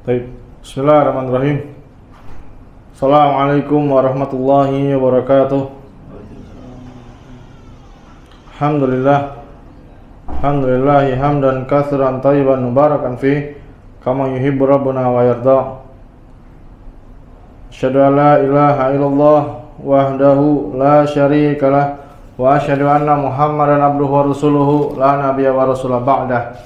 Baik, bismillahirrahmanirrahim. Assalamualaikum warahmatullahi wabarakatuh. Alhamdulillahi hamdan katsiran thayyiban mubarakan fi kama yuhibbu rabbuna wa yarda. Asyhadu an la ilaha illallah wahdahu la syarikalah wa asyhadu anna Muhammadan abduhu wa rasuluhu la nabiyya wa rasula ba'dah.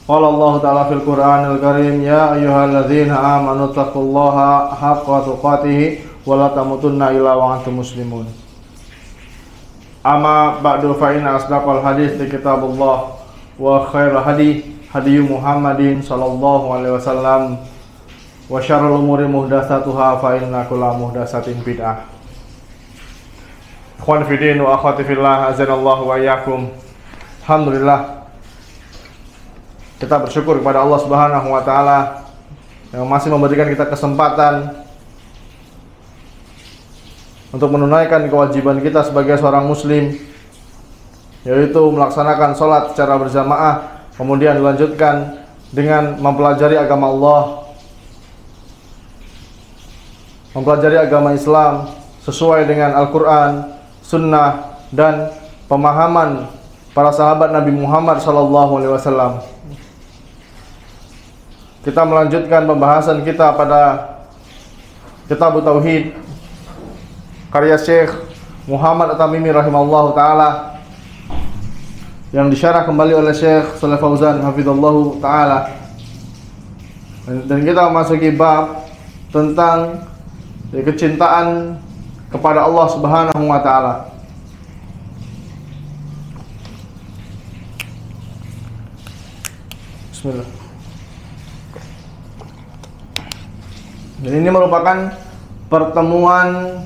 Qala Allah Ta'ala fil Qur'anil Karim, ya ayyuhalladzina amanu taqullaha haqqa tuqatih wa la tamutunna illa wa antum muslimun. Amma ba'du fa inna asdaqal hadits kitabullah wa khairal hadi Muhammadin sallallahu alaihi wasallam wa syarrul umuri muhdatsatuha fa inna kulla muhdatsatin bid'ah. Ikhwan fi din wa akhwati fillah, azanallahu wa iyyakum. Alhamdulillah, kita bersyukur kepada Allah Subhanahu wa taala yang masih memberikan kita kesempatan untuk menunaikan kewajiban kita sebagai seorang muslim, yaitu melaksanakan sholat secara berjamaah, kemudian dilanjutkan dengan mempelajari agama Allah, mempelajari agama Islam sesuai dengan Al-Quran, Sunnah, dan pemahaman para sahabat Nabi Muhammad SAW. Kita melanjutkan pembahasan kita pada Kitab Tauhid karya Syekh Muhammad At-Tamimi rahimahullahu taala yang disyarah kembali oleh Syekh Shalih Fauzan hafizallahu taala. Dan kita memasuki bab tentang kecintaan kepada Allah Subhanahu wa taala. Bismillah. Dan ini merupakan pertemuan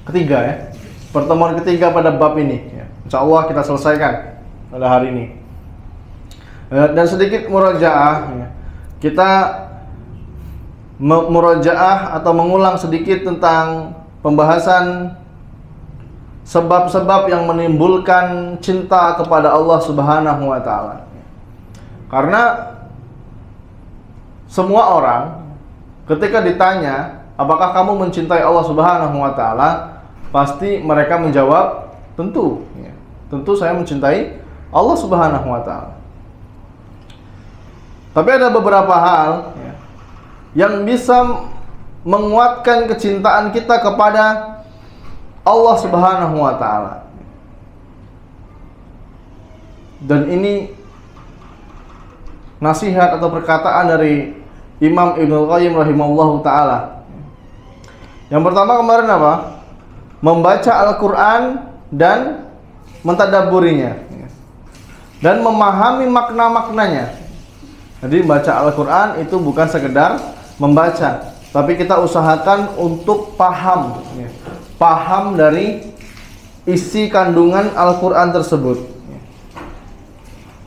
ketiga ya. Pertemuan ketiga pada bab ini ya. Insya Allah kita selesaikan pada hari ini. Dan sedikit murajaah ya. Kita murajaah atau mengulang sedikit tentang pembahasan sebab-sebab yang menimbulkan cinta kepada Allah Subhanahu wa taala. Karena semua orang ketika ditanya, apakah kamu mencintai Allah Subhanahu wa taala? Pasti mereka menjawab, tentu. Ya. Tentu saya mencintai Allah Subhanahu wa taala. Tapi ada beberapa hal ya, yang bisa menguatkan kecintaan kita kepada Allah Subhanahu wa taala. Dan ini nasihat atau perkataan dari Imam Ibnul Qayyim rahimahullahu ta'ala. Yang pertama kemarin apa? Membaca Al-Quran dan mentadabburinya dan memahami makna-maknanya. Jadi baca Al-Quran itu bukan sekedar membaca, tapi kita usahakan untuk paham, paham dari isi kandungan Al-Quran tersebut.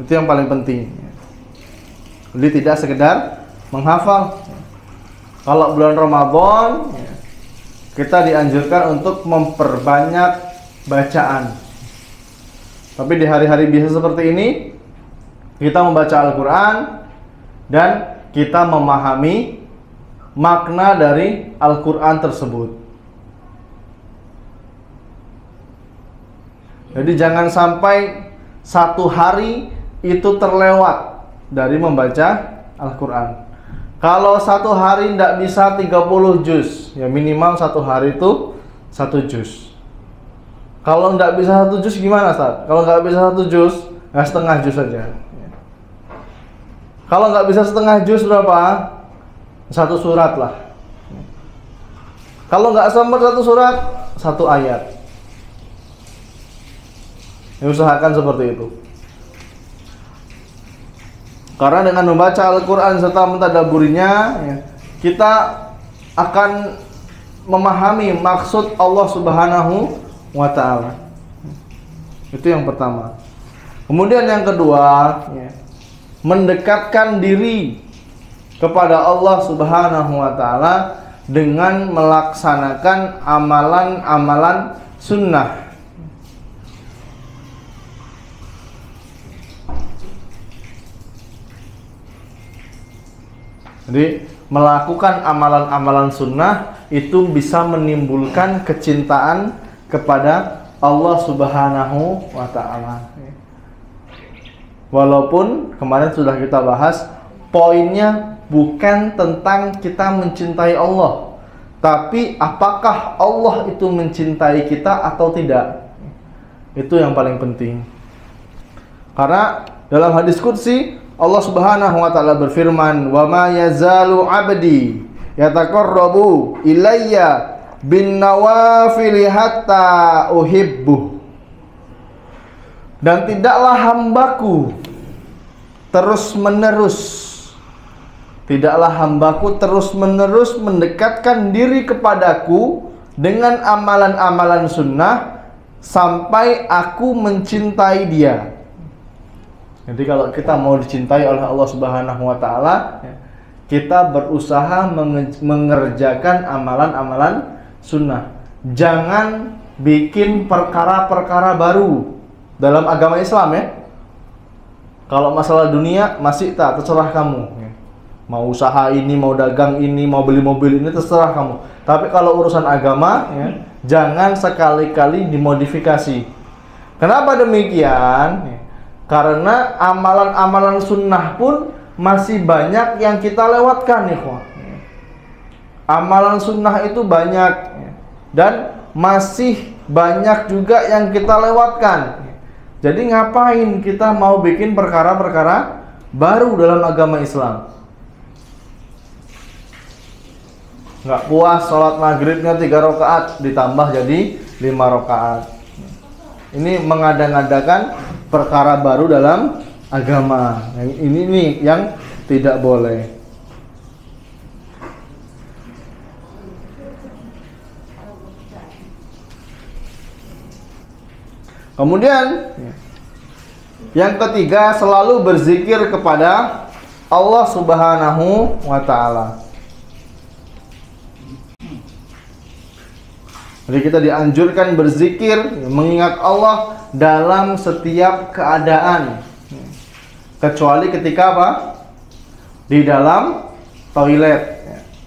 Itu yang paling penting. Jadi tidak sekedar menghafal. Kalau bulan Ramadan kita dianjurkan untuk memperbanyak bacaan. Tapi di hari-hari biasa seperti ini kita membaca Al-Quran dan kita memahami makna dari Al-Quran tersebut. Jadi jangan sampai satu hari itu terlewat dari membaca Al-Quran. Kalau satu hari tidak bisa 30 juz, ya minimal satu hari itu 1 juz. Kalau tidak bisa 1 juz gimana, Ustaz? Kalau nggak bisa 1 juz, ya setengah juz saja. Kalau nggak bisa setengah juz berapa? 1 surat lah. Kalau nggak sempat 1 surat, 1 ayat. Ya, usahakan seperti itu. Karena dengan membaca Al-Quran serta mentadabburinya, ya, kita akan memahami maksud Allah Subhanahu wa ta'ala. Itu yang pertama. Kemudian yang kedua, ya, mendekatkan diri kepada Allah Subhanahu wa ta'ala dengan melaksanakan amalan-amalan sunnah. Jadi melakukan amalan-amalan sunnah itu bisa menimbulkan kecintaan kepada Allah Subhanahu wa Ta'ala. Walaupun kemarin sudah kita bahas, poinnya bukan tentang kita mencintai Allah, tapi apakah Allah itu mencintai kita atau tidak. Itu yang paling penting. Karena dalam hadis qudsi Allah Subhanahu wa Ta'ala berfirman, "Wa ma yazalu 'abdi yataqarrabu ilayya bin nawafil hatta uhibbu." Dan tidaklah hambaku terus-menerus mendekatkan diri kepadaku dengan amalan-amalan sunnah sampai aku mencintai dia. Jadi kalau kita mau dicintai oleh Allah Subhanahu wa Ta'ala, kita berusaha mengerjakan amalan-amalan sunnah. Jangan bikin perkara-perkara baru dalam agama Islam ya. Kalau masalah dunia masih terserah kamu. Mau usaha ini, mau dagang ini, mau beli mobil ini, terserah kamu. Tapi kalau urusan agama ya, jangan sekali-kali dimodifikasi. Kenapa demikian? Karena amalan-amalan sunnah pun masih banyak yang kita lewatkan nih, amalan sunnah itu banyak dan masih banyak juga yang kita lewatkan. Jadi ngapain kita mau bikin perkara-perkara baru dalam agama Islam? Nggak puas sholat maghribnya 3 rakaat ditambah jadi 5 rakaat. Ini mengada-ngadakan perkara baru dalam agama. Ini nih yang tidak boleh. Kemudian yang ketiga, selalu berzikir kepada Allah Subhanahu wa Ta'ala. Jadi kita dianjurkan berzikir, mengingat Allah dalam setiap keadaan. Kecuali ketika apa? Di dalam toilet.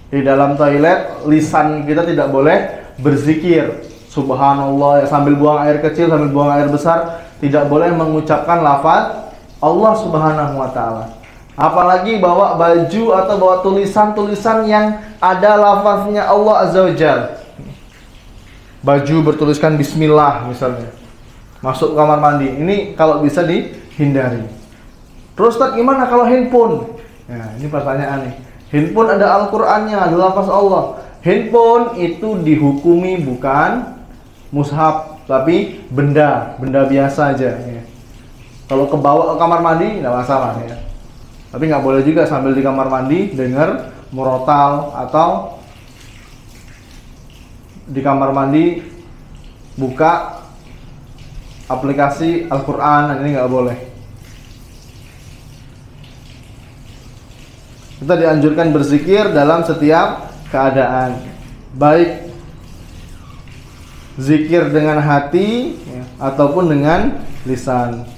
Di dalam toilet, lisan kita tidak boleh berzikir. Subhanallah, sambil buang air kecil, sambil buang air besar, tidak boleh mengucapkan lafaz Allah Subhanahu wa Ta'ala. Apalagi bawa baju atau bawa tulisan-tulisan yang ada lafaznya Allah Azza wa Jalla. Baju bertuliskan Bismillah misalnya, masuk kamar mandi, ini kalau bisa dihindari. Terus Ustaz, gimana kalau handphone? Nah, ini pertanyaan nih. Handphone ada Al-Qur'annya, ada lafaz Allah. Handphone itu dihukumi bukan mushaf, tapi benda biasa aja ya. Kalau kebawa ke kamar mandi nggak masalah ya. Tapi nggak boleh juga sambil di kamar mandi dengar murotal atau di kamar mandi buka aplikasi Al-Quran, ini nggak boleh. Kita dianjurkan berzikir dalam setiap keadaan, baik zikir dengan hati ya, ataupun dengan lisan.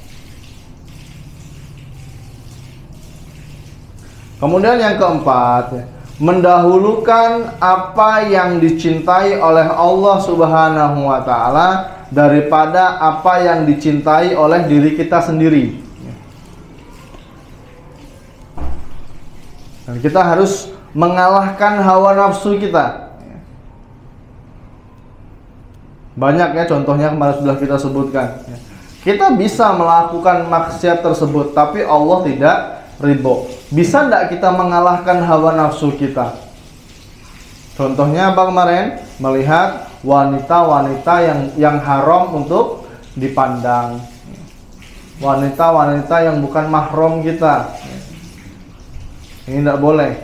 Kemudian yang keempat ya, mendahulukan apa yang dicintai oleh Allah Subhanahu wa Ta'ala daripada apa yang dicintai oleh diri kita sendiri. Dan kita harus mengalahkan hawa nafsu kita. Banyak ya contohnya kemarin sudah kita sebutkan. Kita bisa melakukan maksiat tersebut, tapi Allah tidak ridho. Bisa tidak kita mengalahkan hawa nafsu kita? Contohnya apa kemarin? Melihat wanita-wanita yang haram untuk dipandang, wanita-wanita yang bukan mahram kita. Ini tidak boleh.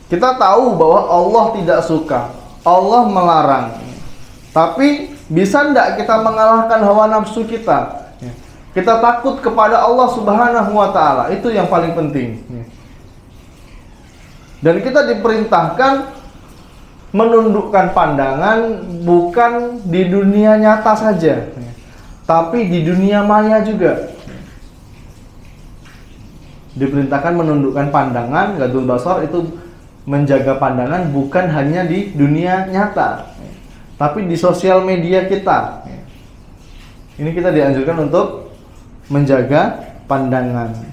Kita tahu bahwa Allah tidak suka, Allah melarang. Tapi bisa tidak kita mengalahkan hawa nafsu kita? Kita takut kepada Allah Subhanahu wa Ta'ala, itu yang paling penting. Dan kita diperintahkan menundukkan pandangan bukan di dunia nyata saja, tapi di dunia maya juga. diperintahkan menundukkan pandangan, gadul basar, itu menjaga pandangan bukan hanya di dunia nyata, tapi di sosial media kita. Ini kita dianjurkan untuk menjaga pandangan.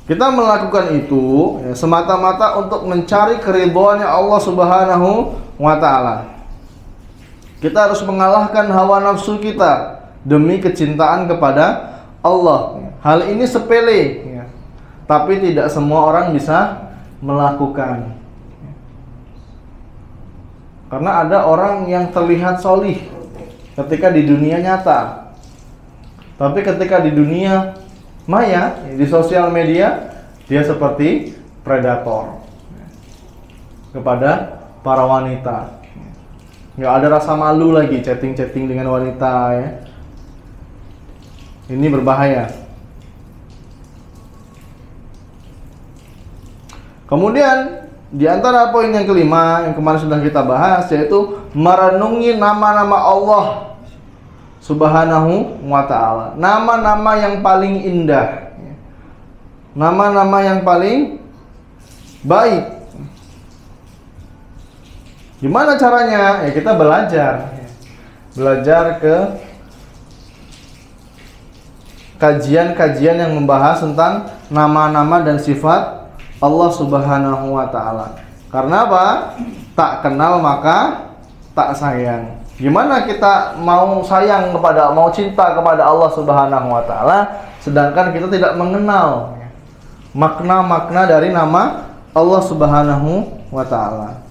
Kita melakukan itu semata-mata untuk mencari keridhaannya Allah Subhanahu wa Ta'ala. Kita harus mengalahkan hawa nafsu kita demi kecintaan kepada Allah. Hal ini sepele, tapi tidak semua orang bisa melakukan. Karena ada orang yang terlihat solih ketika di dunia nyata, tapi ketika di dunia maya, di sosial media, dia seperti predator kepada para wanita. Nggak ada rasa malu lagi chatting-chatting dengan wanita, ya. Ini berbahaya. Kemudian di antara poin yang kelima yang kemarin sudah kita bahas, yaitu merenungi nama-nama Allah Subhanahu wa Ta'ala. Nama-nama yang paling indah, nama-nama yang paling baik. Gimana caranya? Ya kita belajar ke kajian-kajian yang membahas tentang nama-nama dan sifat Allah Subhanahu wa Ta'ala. Karena apa? Tak kenal maka tak sayang. Gimana kita mau sayang kepada, mau cinta kepada Allah Subhanahu wa Ta'ala, sedangkan kita tidak mengenal makna-makna dari nama Allah Subhanahu wa Ta'ala.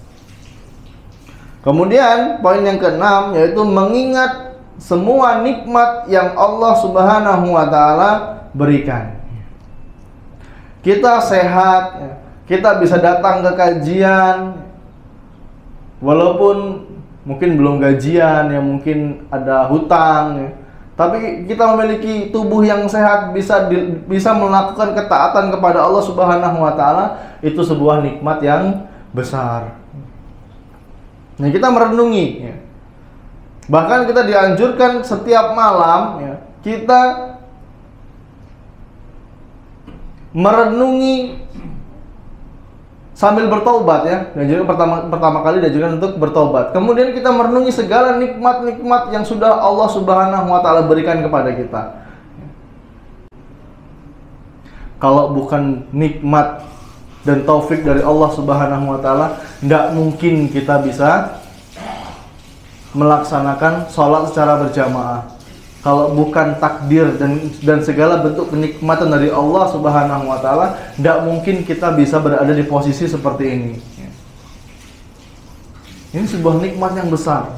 Kemudian poin yang keenam, yaitu mengingat semua nikmat yang Allah Subhanahu wa Ta'ala berikan. Kita sehat, kita bisa datang ke kajian, walaupun mungkin belum gajian, ya mungkin ada hutang, ya. Tapi kita memiliki tubuh yang sehat, bisa melakukan ketaatan kepada Allah Subhanahu wa Ta'ala, itu sebuah nikmat yang besar. Nah, kita merenungi, ya. Bahkan kita dianjurkan setiap malam, ya, kita merenungi sambil bertobat, ya. Dan juga pertama kali dianjurkan untuk bertobat. Kemudian kita merenungi segala nikmat-nikmat yang sudah Allah Subhanahu wa Ta'ala berikan kepada kita. Kalau bukan nikmat dan taufik dari Allah Subhanahu wa Ta'ala, tidak mungkin kita bisa melaksanakan sholat secara berjamaah. Kalau bukan takdir dan segala bentuk kenikmatan dari Allah Subhanahu wa Ta'ala, tidak mungkin kita bisa berada di posisi seperti ini. Ini sebuah nikmat yang besar.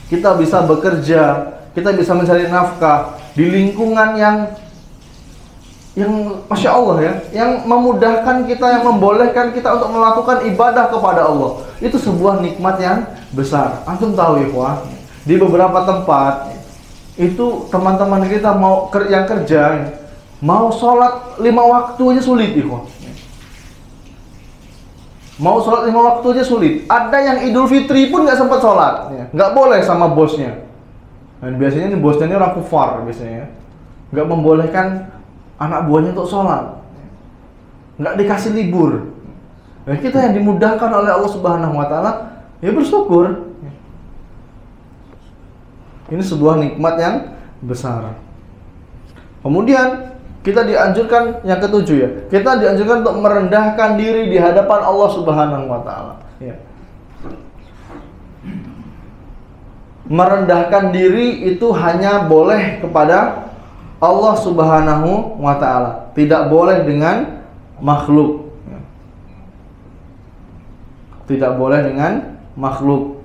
Kita bisa bekerja, kita bisa mencari nafkah di lingkungan yang Masya Allah, ya, yang memudahkan kita, yang membolehkan kita untuk melakukan ibadah kepada Allah. Itu sebuah nikmat yang besar. Antum tahu, ya, di beberapa tempat itu teman-teman kita yang kerja mau sholat 5 waktu aja sulit, ya. Mau sholat 5 waktu aja sulit. Ada yang Idul Fitri pun nggak sempat sholat, ya. Nggak boleh sama bosnya. Dan biasanya bosnya ini orang kufar biasanya, nggak membolehkan anak buahnya untuk sholat, nggak dikasih libur. Nah, kita yang dimudahkan oleh Allah Subhanahu wa Ta'ala, ya bersyukur. Ini sebuah nikmat yang besar. Kemudian kita dianjurkan yang ketujuh, ya, kita dianjurkan untuk merendahkan diri di hadapan Allah Subhanahu wa Ta'ala, ya. Merendahkan diri itu hanya boleh kepada Allah Subhanahu wa Ta'ala, tidak boleh dengan makhluk, tidak boleh dengan makhluk.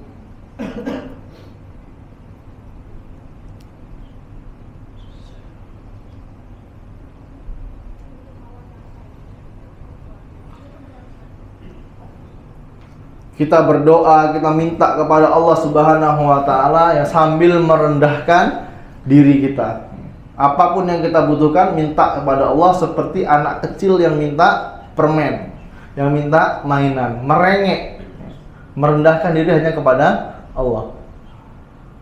Kita berdoa, kita minta kepada Allah Subhanahu wa Ta'ala, ya, sambil merendahkan diri kita. Apapun yang kita butuhkan, minta kepada Allah seperti anak kecil yang minta permen, yang minta mainan, merengek, merendahkan diri hanya kepada Allah.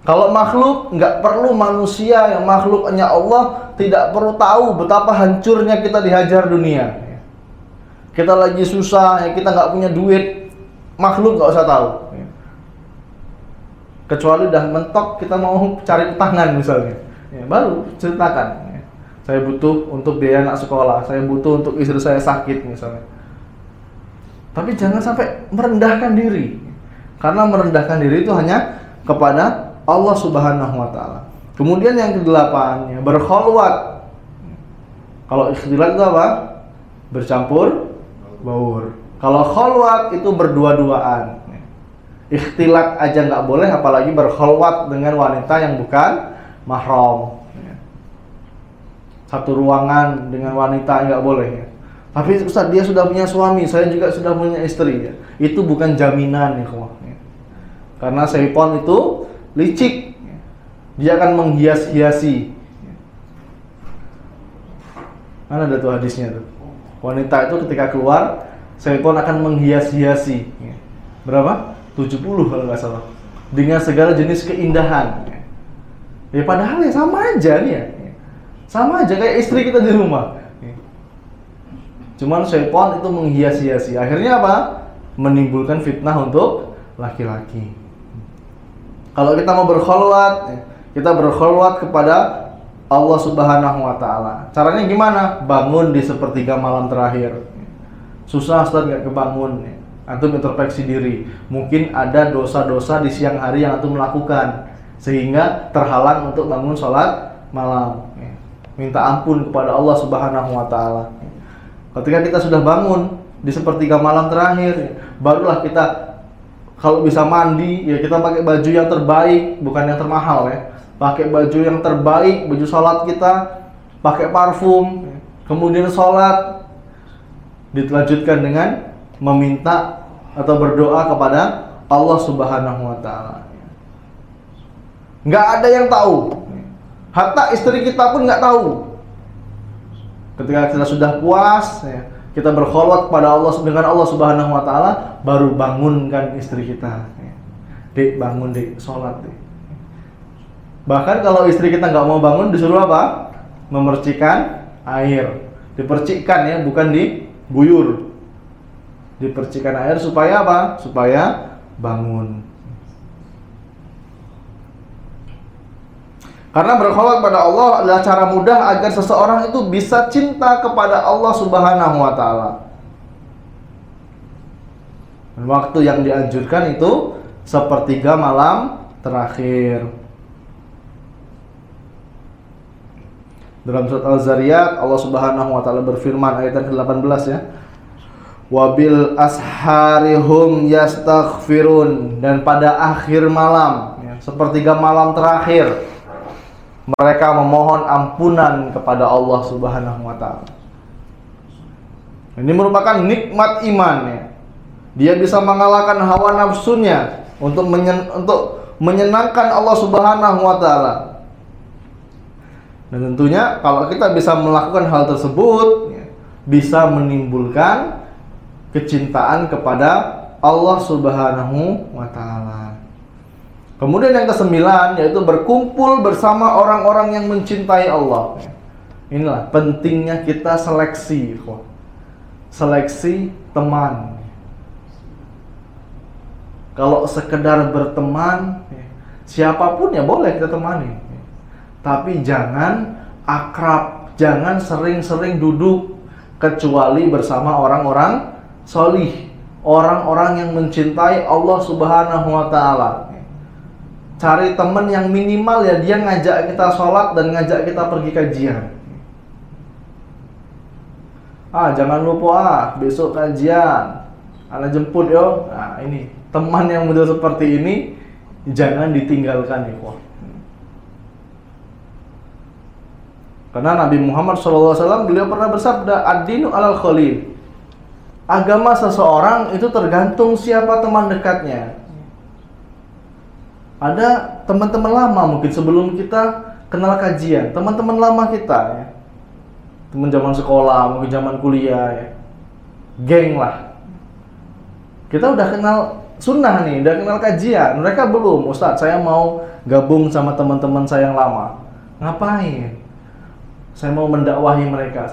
Kalau makhluk, nggak perlu manusia yang makhluknya Allah tidak perlu tahu betapa hancurnya kita dihajar dunia. Kita lagi susah, ya kita nggak punya duit, makhluk nggak usah tahu. Kecuali udah mentok kita mau cari tangan misalnya, ya, baru ceritakan. Saya butuh untuk biaya anak sekolah, saya butuh untuk istri saya sakit misalnya. Tapi jangan sampai merendahkan diri, karena merendahkan diri itu hanya kepada Allah Subhanahu wa Ta'ala. Kemudian yang ke-8, ya, berkholwat. Kalau ikhtilat itu apa? Bercampur baur. Kalau kholwat itu berdua-duaan. Ikhtilat aja nggak boleh, apalagi berkholwat dengan wanita yang bukan mahram. Satu ruangan dengan wanita nggak boleh. Tapi Ustaz, dia sudah punya suami, saya juga sudah punya istri. Itu bukan jaminan, ya. Karena syaitan itu licik, dia akan menghias-hiasi. Mana ada tuh hadisnya tuh? Wanita itu ketika keluar, syaitan akan menghias-hiasi. Berapa? 70 kalau nggak salah. Dengan segala jenis keindahan. Ya padahal ya sama aja nih ya. Sama aja kayak istri kita di rumah. Cuman syaitan itu menghias-hiasi. Akhirnya apa? Menimbulkan fitnah untuk laki-laki. Kalau kita mau berkholwat, kita berkholwat kepada Allah Subhanahu wa Ta'ala. Caranya gimana? Bangun di sepertiga malam terakhir. Susah Ustaz, nggak kebangun. Antum introspeksi diri. Mungkin ada dosa-dosa di siang hari yang antum melakukan, sehingga terhalang untuk bangun sholat malam. Minta ampun kepada Allah Subhanahu wa Ta'ala. Ketika kita sudah bangun di sepertiga malam terakhir, barulah kita kalau bisa mandi, ya kita pakai baju yang terbaik, bukan yang termahal ya. Pakai baju yang terbaik, baju sholat kita, pakai parfum, kemudian sholat, dilanjutkan dengan meminta atau berdoa kepada Allah Subhanahu wa Ta'ala. Nggak ada yang tahu, hatta istri kita pun nggak tahu. Ketika kita sudah puas, ya, kita berkholwat kepada Allah dengan Allah Subhanahu wa Ta'ala, baru bangunkan istri kita. Dek, bangun dek, sholat dek. Bahkan kalau istri kita nggak mau bangun, disuruh apa? Memercikan air. Dipercikkan ya, bukan diguyur. Dipercikan air supaya apa? Supaya bangun. Karena berkholwat pada Allah adalah cara mudah agar seseorang itu bisa cinta kepada Allah Subhanahu wa Ta'ala. Waktu yang dianjurkan itu sepertiga malam terakhir. Dalam surat Al-Zariyat, Allah Subhanahu wa Ta'ala berfirman ayat ke-18 ya. Wabil asharihum yastaghfirun, dan pada akhir malam ya, sepertiga malam terakhir mereka memohon ampunan kepada Allah Subhanahu wa Ta'ala. Ini merupakan nikmat iman ya. Dia bisa mengalahkan hawa nafsunya untuk menyenangkan Allah Subhanahu wa Ta'ala. Dan tentunya kalau kita bisa melakukan hal tersebut ya, bisa menimbulkan kecintaan kepada Allah Subhanahu wa Ta'ala. Kemudian yang ke-9 yaitu berkumpul bersama orang-orang yang mencintai Allah. Inilah pentingnya kita seleksi, seleksi teman. Kalau sekedar berteman, siapapun ya boleh kita temani. Tapi jangan akrab, jangan sering-sering duduk, kecuali bersama orang-orang solih, orang-orang yang mencintai Allah Subhanahu wa Ta'ala. Cari teman yang minimal ya dia ngajak kita sholat dan ngajak kita pergi kajian. Jangan lupa besok kajian, ana jemput yo. Nah ini teman yang model seperti ini jangan ditinggalkan ya. Karena Nabi Muhammad SAW beliau pernah bersabda, ad-dinu alal khalil. Agama seseorang itu tergantung siapa teman dekatnya. Ada teman-teman lama mungkin sebelum kita kenal kajian, teman-teman lama kita ya. Teman zaman sekolah, mungkin zaman kuliah ya. Geng lah. Kita udah kenal sunnah nih, udah kenal kajian. Mereka belum, Ustadz saya mau gabung sama teman-teman saya yang lama. Ngapain? Saya mau mendakwahi mereka,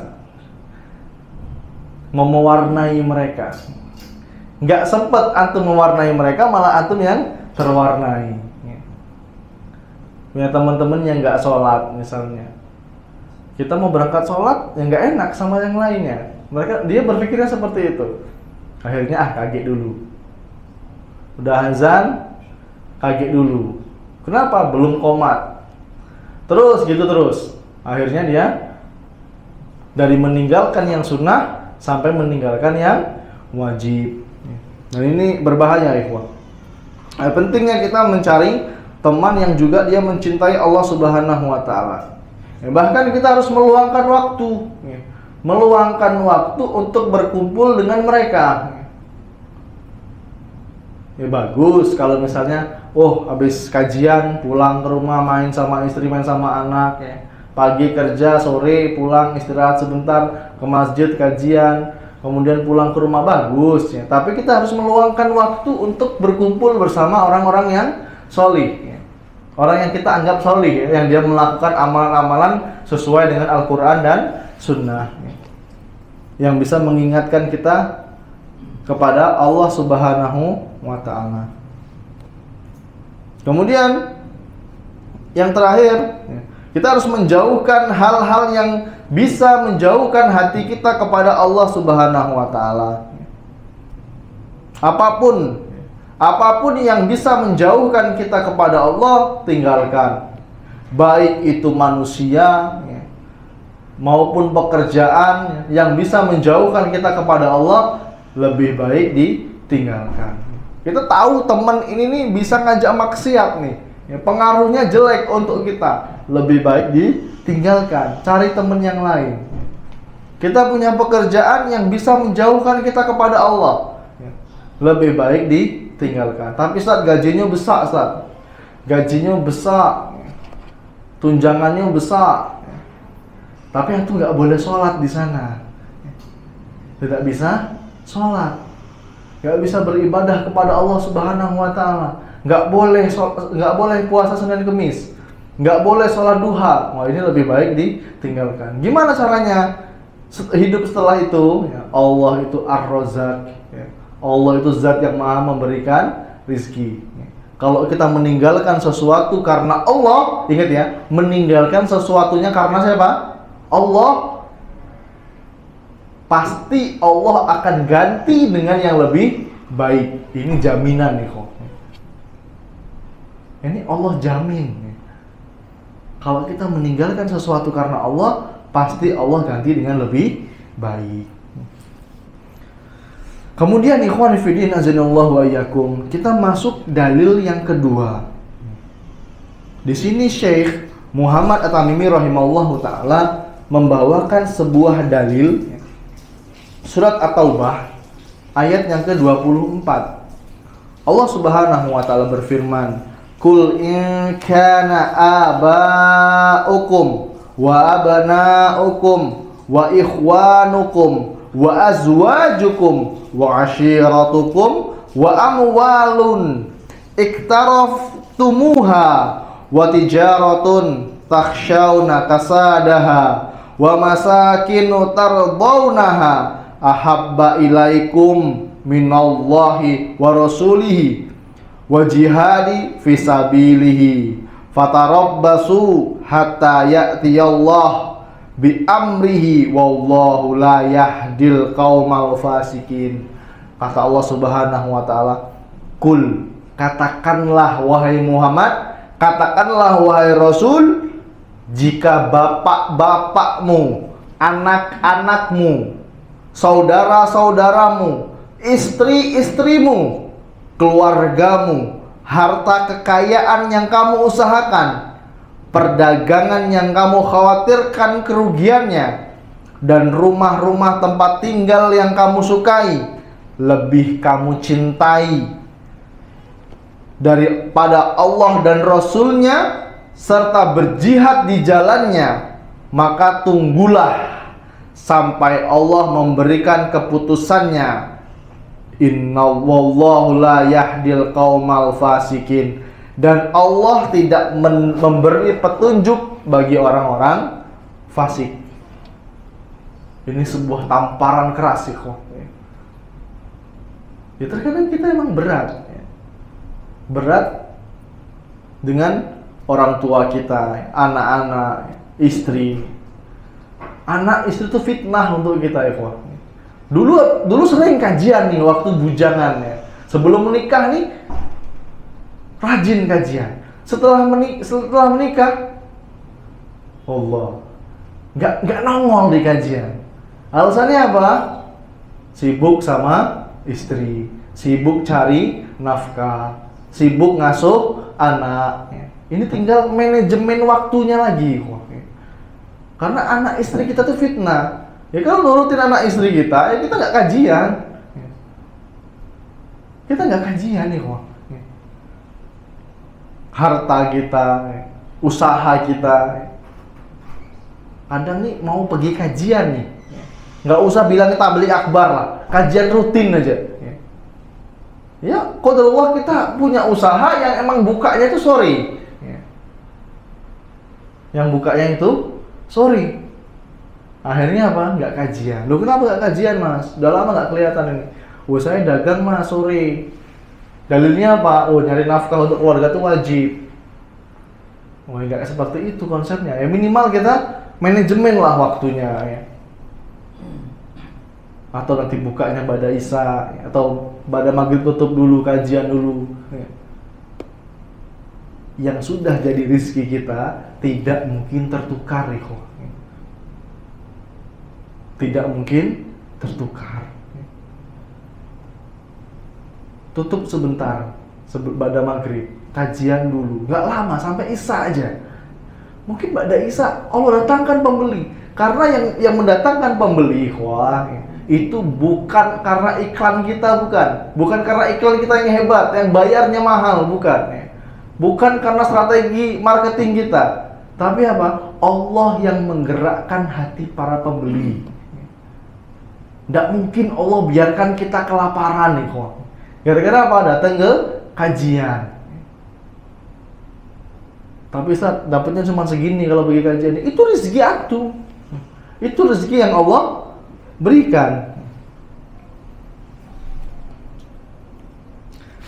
mau mewarnai mereka. Nggak sempet antum mewarnai mereka, malah antum yang terwarnai. Punya teman-teman yang nggak sholat misalnya, kita mau berangkat sholat yang nggak enak sama yang lainnya. Dia berpikirnya seperti itu. Akhirnya kaget dulu. Udah azan, kaget dulu. Kenapa? Belum qomat. Terus gitu terus. Akhirnya dia dari meninggalkan yang sunnah sampai meninggalkan yang wajib. Dan ini berbahaya, ikhwan. Pentingnya kita mencari teman yang juga dia mencintai Allah Subhanahu wa taala. Bahkan kita harus meluangkan waktu. Meluangkan waktu untuk berkumpul dengan mereka. Ya bagus kalau misalnya habis kajian pulang ke rumah main sama istri, main sama anak ya. Pagi kerja, sore pulang istirahat sebentar, ke masjid kajian, kemudian pulang ke rumah, bagus ya. Tapi kita harus meluangkan waktu untuk berkumpul bersama orang-orang yang solih ya. Orang yang kita anggap solih ya, yang dia melakukan amalan-amalan sesuai dengan Al-Quran dan Sunnah ya. Yang bisa mengingatkan kita kepada Allah Subhanahu wa ta'ala. Kemudian yang terakhir, kita harus menjauhkan hal-hal yang bisa menjauhkan hati kita kepada Allah Subhanahu wa ta'ala. Apapun yang bisa menjauhkan kita kepada Allah, tinggalkan. Baik itu manusia maupun pekerjaan yang bisa menjauhkan kita kepada Allah, lebih baik ditinggalkan. Kita tahu teman ini nih bisa ngajak maksiat nih, pengaruhnya jelek untuk kita, lebih baik ditinggalkan, cari teman yang lain. Kita punya pekerjaan yang bisa menjauhkan kita kepada Allah, lebih baik ditinggalkan. Tapi Ustaz, gajinya besar, Ustaz, gajinya besar, tunjangannya besar, tapi itu nggak boleh sholat di sana, tidak bisa sholat, nggak bisa beribadah kepada Allah Subhanahu wa ta'ala, nggak boleh puasa Senin Kemis, nggak boleh sholat duha. Wah, ini lebih baik ditinggalkan. Gimana caranya hidup setelah itu? Allah itu Ar-Razzaq, Allah itu zat yang maha memberikan rizki. Kalau kita meninggalkan sesuatu karena Allah, ingat ya, meninggalkan sesuatunya karena siapa? Allah, pasti Allah akan ganti dengan yang lebih baik. Ini jaminan nih kok. Ini Allah jamin. Kalau kita meninggalkan sesuatu karena Allah, pasti Allah ganti dengan lebih baik. Kemudian ikhwan fillah azanallahu wa iyyakum, kita masuk dalil yang kedua. Di sini Syekh Muhammad At-Tamimi rahimahullahu taala membawakan sebuah dalil surat At-Taubah ayat yang ke-24. Allah Subhanahu wa taala berfirman, "Qul in kana aba'ukum wa abna'ukum wa ikhwanukum wa azwajukum wa ashiratukum wa amwalun iktaraftumuha wa tijaratun takhshawna kasadaha wa masakinu tardawnaha ahabba ilaikum minallahi wa rasulihi wa jihadi fisabilihi fatarabbasu hatta ya'tiyallah bi amrihi wallahu la yahdil qaumal fasikin." Kata Allah Subhanahu wa taala, "Kul," katakanlah wahai Muhammad, katakanlah wahai Rasul, jika bapak-bapakmu, anak-anakmu, saudara-saudaramu, istri-istrimu, keluargamu, harta kekayaan yang kamu usahakan, perdagangan yang kamu khawatirkan kerugiannya, dan rumah-rumah tempat tinggal yang kamu sukai, lebih kamu cintai daripada Allah dan Rasulnya, serta berjihad di jalannya, maka tunggulah sampai Allah memberikan keputusannya. Inna wallahu la yahdil qaumal fasikin. Dan Allah tidak memberi petunjuk bagi orang-orang fasik. Ini sebuah tamparan keras sih kok. Ya terkadang kita emang berat. Berat dengan orang tua kita, anak-anak, istri. Anak istri itu fitnah untuk kita ya kok. Dulu sering kajian nih waktu bujangan ya. Sebelum menikah nih rajin kajian. Setelah menikah, Allah nggak nongol di kajian. Alasannya apa? Sibuk sama istri, sibuk cari nafkah, sibuk ngasuh anak. Ini tinggal manajemen waktunya lagi. Karena anak istri kita tuh fitnah. Ya kalau nurutin anak istri kita, ya kita nggak kajian. Kita nggak kajian nih kok. Harta kita, usaha kita. Kadang nih mau pergi kajian nih. Nggak usah bilang tabligh akbar lah, kajian rutin aja. Ya, qadarullah kita punya usaha yang emang bukanya itu sore. Yang bukanya itu sore. Akhirnya apa? Nggak kajian. Loh kenapa nggak kajian mas? Udah lama nggak kelihatan ini. Wah saya dagang mas sore. Dalilnya apa? Oh nyari nafkah untuk keluarga itu wajib. Oh nggak seperti itu konsepnya. Ya minimal kita manajemen lah waktunya ya. Atau nanti bukanya pada isya atau pada maghrib tutup dulu, kajian dulu ya. Yang sudah jadi rezeki kita tidak mungkin tertukar ya. Tidak mungkin tertukar. Tutup sebentar pada maghrib, kajian dulu, nggak lama sampai isya aja. Mungkin pada isya Allah datangkan pembeli. Karena yang mendatangkan pembeli, wah, itu bukan karena iklan kita, bukan karena iklan kita yang hebat, yang bayarnya mahal, bukan karena strategi marketing kita, tapi apa? Allah yang menggerakkan hati para pembeli. Tidak mungkin Allah biarkan kita kelaparan nih kok. Gara-gara apa? Datang ke kajian. Tapi Ustaz, dapatnya cuma segini kalau bagi kajian. Itu rezeki atuh. Itu rezeki yang Allah berikan.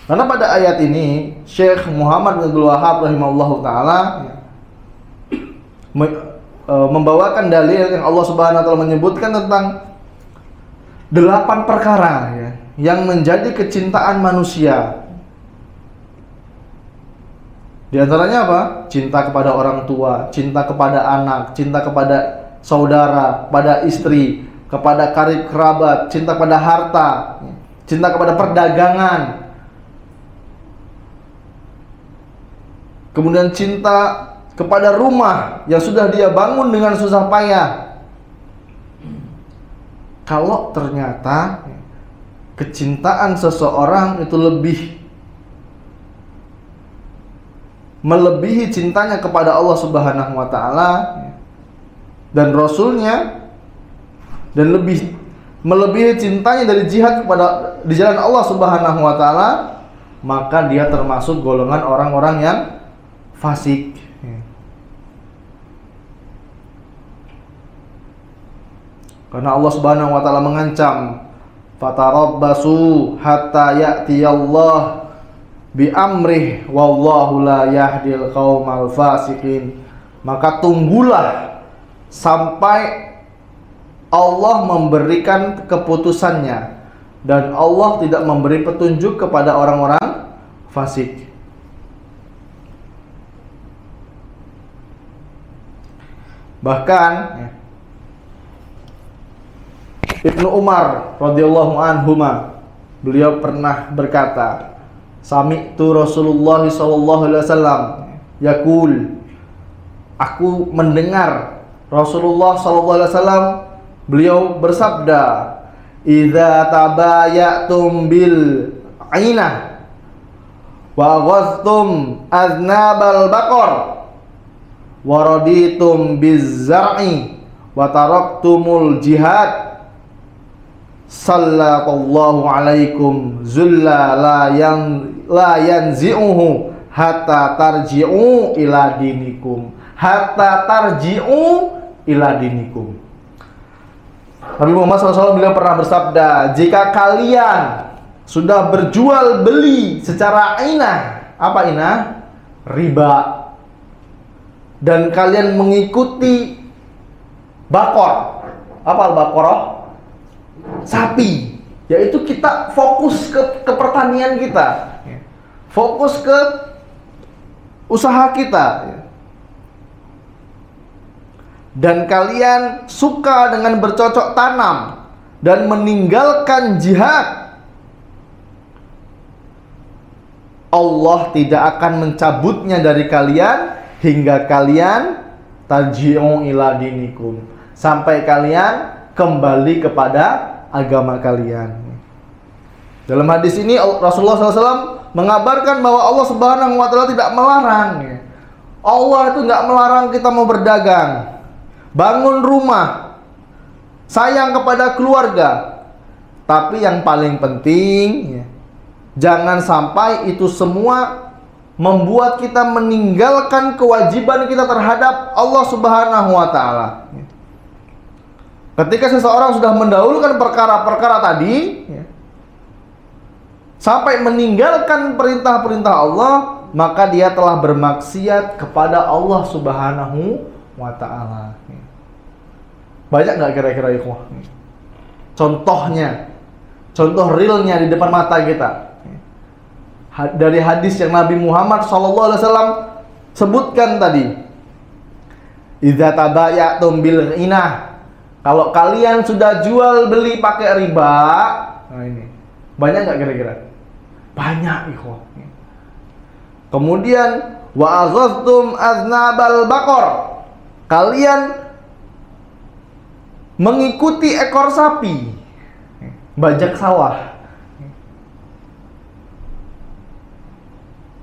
Karena pada ayat ini Syekh Muhammad bin Abdul Wahhab rahimahullahu taala membawakan dalil yang Allah Subhanahu wa taala menyebutkan tentang 8 perkara ya, yang menjadi kecintaan manusia. Di antaranya apa? Cinta kepada orang tua, cinta kepada anak, cinta kepada saudara, pada istri, kepada karib kerabat, cinta pada harta, cinta kepada perdagangan. Kemudian cinta kepada rumah yang sudah dia bangun dengan susah payah. Kalau ternyata kecintaan seseorang itu melebihi cintanya kepada Allah Subhanahu wa taala dan Rasulnya, dan melebihi cintanya dari jihad di jalan Allah Subhanahu wa taala, maka dia termasuk golongan orang-orang yang fasik. Karena Allah Subhanahu wa taala mengancam, fatarabbasu hatta ya'tiyallah bi amrih wallahu la yahdil qaumal fasikin. Maka tunggulah sampai Allah memberikan keputusannya, dan Allah tidak memberi petunjuk kepada orang-orang fasik. Bahkan Ibnu Umar radhiyallahu anhuma, beliau pernah berkata, sami'tu Rasulullah sallallahu alaihi wasallam yaqul, aku mendengar Rasulullah sallallahu alaihi wasallam beliau bersabda, idza tabayatum bil ainah wa ghaztum aznabal baqar wa raditum biz zar'i wa taraktumul jihad sallallahu alaikum zulla la yanzi'uhu hatta tarji'u ila dinikum. Hatta tarji'u ila dinikum. Nabi Muhammad SAW beliau pernah bersabda, jika kalian sudah berjual beli secara inah, apa inah? Riba, dan kalian mengikuti bakor, apa al-baqarah? Sapi, yaitu kita fokus ke pertanian kita, fokus ke usaha kita, dan kalian suka dengan bercocok tanam dan meninggalkan jihad, Allah tidak akan mencabutnya dari kalian hingga kalian tarji'u ila dinikum, sampai kalian kembali kepada agama kalian. Dalam hadis ini Rasulullah SAW mengabarkan bahwa Allah Subhanahu wa Ta'ala tidak melarang. Allah itu nggak melarang kita mau berdagang, bangun rumah, sayang kepada keluarga. Tapi yang paling penting, jangan sampai itu semua membuat kita meninggalkan kewajiban kita terhadap Allah Subhanahu wa Ta'ala. Ketika seseorang sudah mendahulukan perkara-perkara tadi, sampai meninggalkan perintah-perintah Allah, maka dia telah bermaksiat kepada Allah Subhanahu wa Ta'ala. Banyak nggak kira-kira ikhwah? Contohnya, contoh realnya di depan mata kita. Dari hadis yang Nabi Muhammad SAW sebutkan tadi, idza tabayatum bil inah, kalau kalian sudah jual beli pakai riba. Nah ini banyak nggak kira-kira? Banyak ikhwah. Kemudian wa aghadtum aznabal baqar, kalian mengikuti ekor sapi, bajak sawah.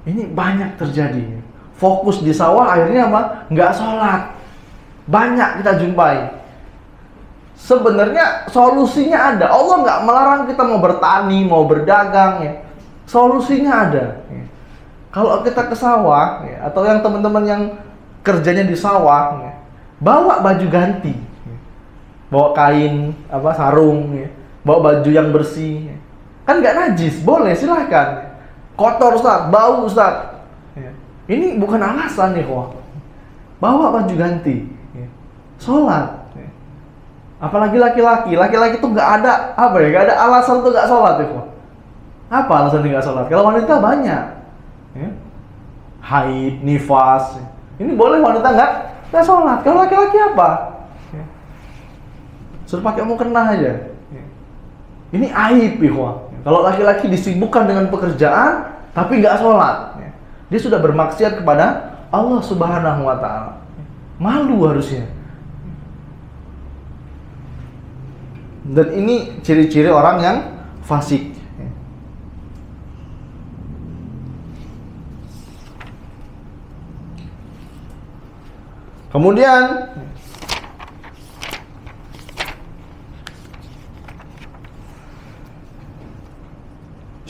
Ini banyak terjadi. Fokus di sawah, akhirnya apa? Nggak sholat. Banyak kita jumpai. Sebenarnya solusinya ada. Allah nggak melarang kita mau bertani, mau berdagang, ya. Solusinya ada. Ya. Kalau kita ke sawah, ya, atau yang teman-teman yang kerjanya di sawah, ya, bawa baju ganti, ya. Bawa kain, sarung, ya. Bawa baju yang bersih, ya. Kan nggak najis, boleh, silahkan. Ya. Kotor Ustaz, bau Ustaz, ya. Ini bukan alasan nih kok. Bawa baju ganti, ya. Sholat, ya. Apalagi laki-laki tuh nggak ada nggak ada alasan tuh nggak sholat ya kok. Apa alasan nggak sholat? Kalau wanita banyak, ya. Haid, nifas, ya. Ini boleh wanita nggak sholat. Kalau laki-laki apa? Ya. Suruh pakai mukena aja, ya. Ini aib ya. Kalau laki-laki disibukkan dengan pekerjaan tapi nggak sholat, ya, dia sudah bermaksiat kepada Allah Subhanahu wa Ta'ala. Malu harusnya. Dan ini ciri-ciri orang yang fasik. Kemudian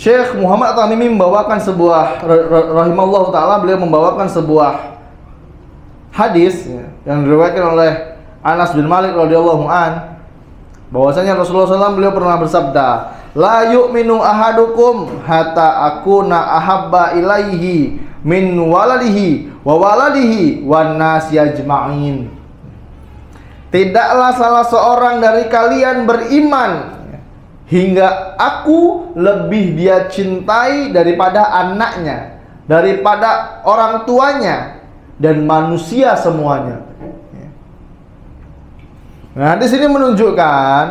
Syekh Muhammad At-Tamimi membawakan sebuah rahimallahu ta'ala, beliau membawakan sebuah hadis, ya, yang diriwayatkan oleh Anas bin Malik radhiyallahu an, bahwasanya Rasulullah SAW beliau pernah bersabda, la yu'minu ahadukum hatta akuna ahabba ilaihi min waladihi wan nasi ajma'in. Tidaklah salah seorang dari kalian beriman hingga aku lebih dia cintai daripada anaknya, daripada orang tuanya, dan manusia semuanya. Nah, di sini menunjukkan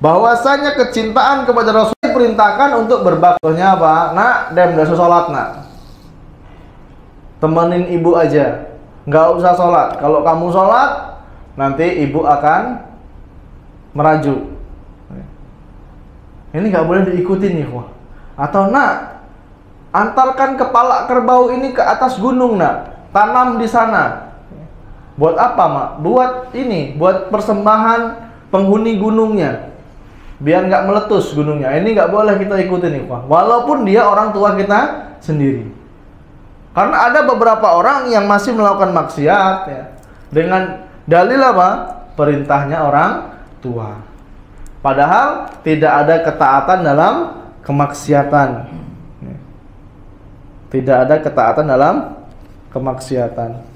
bahwasanya kecintaan kepada Rasul diperintahkan untuk berbaktinya apa? Nak, dem gak usah sholat nak, temenin ibu aja, nggak usah sholat. Kalau kamu sholat, nanti ibu akan merajuk. Ini nggak boleh diikuti nih, wah. Atau nak, antarkan kepala kerbau ini ke atas gunung nak, tanam di sana. Buat apa mak? Buat ini, buat persembahan penghuni gunungnya. biar nggak meletus gunungnya. Ini nggak boleh kita ikutin, ikhwan. Walaupun dia orang tua kita sendiri. Karena ada beberapa orang yang masih melakukan maksiat ya, dengan dalil apa? Perintahnya orang tua. Padahal tidak ada ketaatan dalam kemaksiatan. Tidak ada ketaatan dalam kemaksiatan.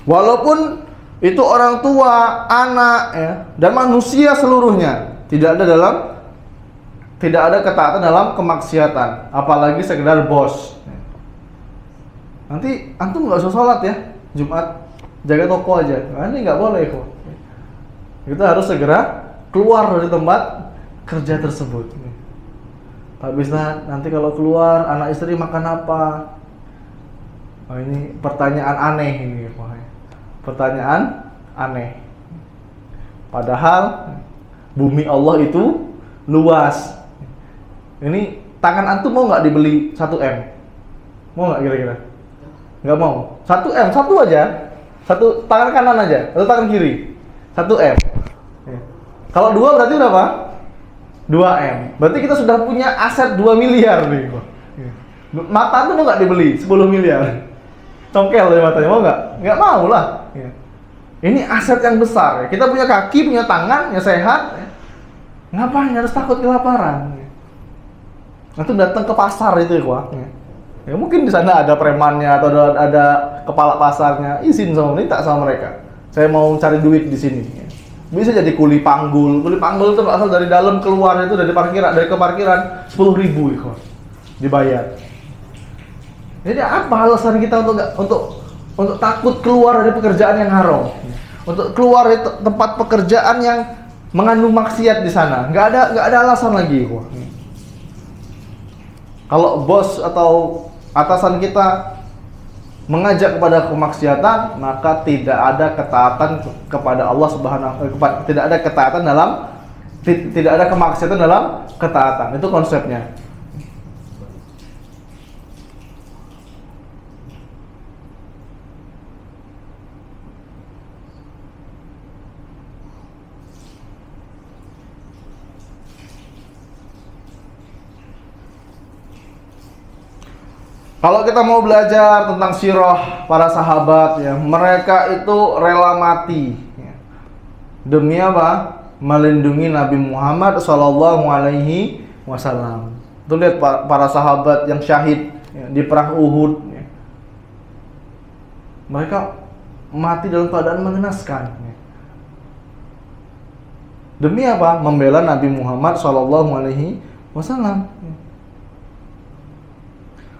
Walaupun itu orang tua, anak ya, dan manusia seluruhnya tidak ada ketaatan dalam kemaksiatan, apalagi sekedar bos. Nanti antum nggak usah sholat ya, Jumat jaga toko aja. Nah, ini nggak boleh kok. Kita harus segera keluar dari tempat kerja tersebut. Pak bisa nanti kalau keluar anak istri makan apa? Oh, ini pertanyaan aneh ini, pertanyaan aneh. Padahal bumi Allah itu luas. Ini tangan antum mau nggak dibeli 1 M? Mau nggak kira-kira? Nggak mau. 1 M, satu aja. Satu tangan kanan aja, atau tangan kiri. 1 M. Kalau 2 berarti berapa? 2 M. Berarti kita sudah punya aset 2 miliar nih. Mata antum mau nggak dibeli 10 miliar? Congkel dari matanya, mau nggak? Nggak mau lah. Ini aset yang besar. Kita punya kaki, punya tangan, ya sehat. Ngapain harus takut kelaparan? Nanti datang ke pasar itu ya, mungkin di sana ada premannya atau ada kepala pasarnya, izin sama minta sama mereka. Saya mau cari duit di sini. Bisa jadi kuli panggul. Kuli panggul itu asal dari dalam keluar itu dari keparkiran 10.000 dibayar. Jadi apa alasan kita untuk takut keluar dari pekerjaan yang haram? Untuk keluar dari tempat pekerjaan yang mengandung maksiat di sana. Nggak ada alasan lagi. Kalau bos atau atasan kita mengajak kepada kemaksiatan, maka tidak ada ketaatan kepada Allah Subhanahu wa tidak ada ketaatan dalam tidak ada kemaksiatan dalam ketaatan. Itu konsepnya. Kalau kita mau belajar tentang sirah para sahabat ya, mereka itu rela mati ya. Demi apa? Melindungi Nabi Muhammad sallallahu alaihi wasallam. Tuh lihat para sahabat yang syahid ya, di perang Uhud ya. Mereka mati dalam keadaan mengenaskan ya. Demi apa? Membela Nabi Muhammad sallallahu alaihi wasallam.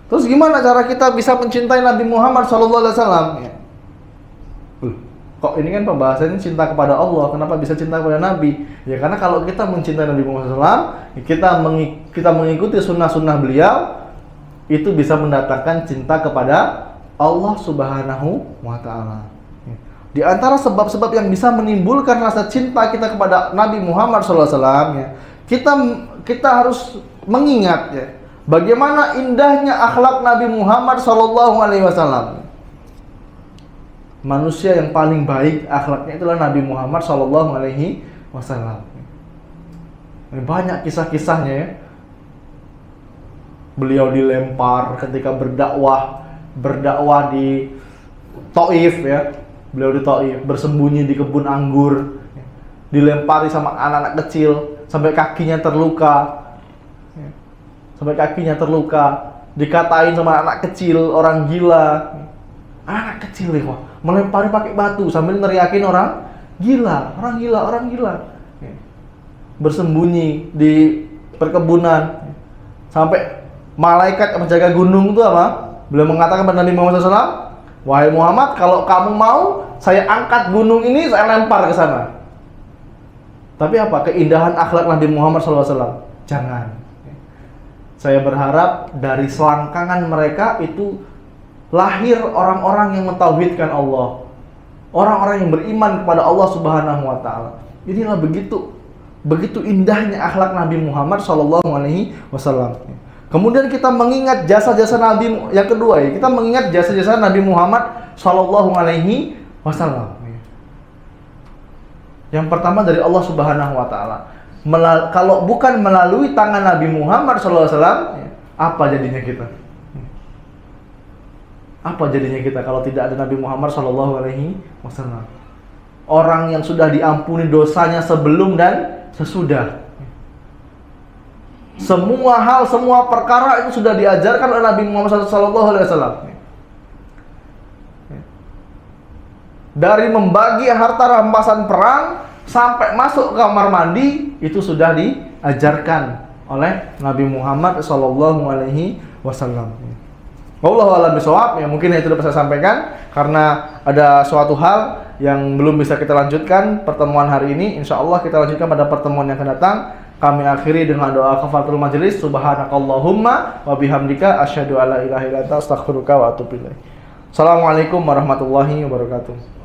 Terus gimana cara kita bisa mencintai Nabi Muhammad SAW? Ya. Kok ini kan pembahasannya cinta kepada Allah, kenapa bisa cinta kepada Nabi? Ya karena kalau kita mencintai Nabi Muhammad SAW, kita mengikuti sunnah-sunnah beliau, itu bisa mendatangkan cinta kepada Allah Subhanahu wa Ta'ala. Di antara sebab-sebab yang bisa menimbulkan rasa cinta kita kepada Nabi Muhammad SAW, ya, kita harus mengingat ya, bagaimana indahnya akhlak Nabi Muhammad SAW. Manusia yang paling baik akhlaknya itulah Nabi Muhammad SAW. Banyak kisah-kisahnya ya. Beliau dilempar ketika berdakwah di Taif ya. Beliau di Taif bersembunyi di kebun anggur, dilempari sama anak-anak kecil sampai kakinya terluka. Dikatain sama anak kecil, orang gila. Anak kecil ya, melempari pakai batu sambil neriakin orang gila. Bersembunyi di perkebunan. Sampai malaikat yang menjaga gunung itu apa? Beliau mengatakan kepada Nabi Muhammad SAW, wahai Muhammad, kalau kamu mau, saya angkat gunung ini, saya lempar ke sana. Tapi apa? Keindahan akhlak Nabi Muhammad SAW. Jangan. Saya berharap dari selangkangan mereka itu lahir orang-orang yang mentauhidkan Allah, orang-orang yang beriman kepada Allah Subhanahu wa Ta'ala. Inilah begitu Begitu indahnya akhlak Nabi Muhammad SAW. Kemudian kita mengingat jasa-jasa Nabi yang kedua ya, kita mengingat jasa-jasa Nabi Muhammad SAW. Yang pertama dari Allah Subhanahu Wa Taala. Kalau bukan melalui tangan Nabi Muhammad SAW, apa jadinya kita? Apa jadinya kita kalau tidak ada Nabi Muhammad SAW? Orang yang sudah diampuni dosanya sebelum dan sesudah. Semua hal, semua perkara itu sudah diajarkan oleh Nabi Muhammad SAW. Dari membagi harta rampasan perang sampai masuk ke kamar mandi itu sudah diajarkan oleh Nabi Muhammad SAW. Wallahu a'lam bishawab. Ya, mungkin itu dapat saya sampaikan karena ada suatu hal yang belum bisa kita lanjutkan pertemuan hari ini. Insya Allah kita lanjutkan pada pertemuan yang akan datang. Kami akhiri dengan doa kafaratul majelis. Subhanakallahumma wa bihamdika asyhadu alla ilaha illa anta astaghfiruka wa atubu ilaik. Assalamualaikum warahmatullahi wabarakatuh.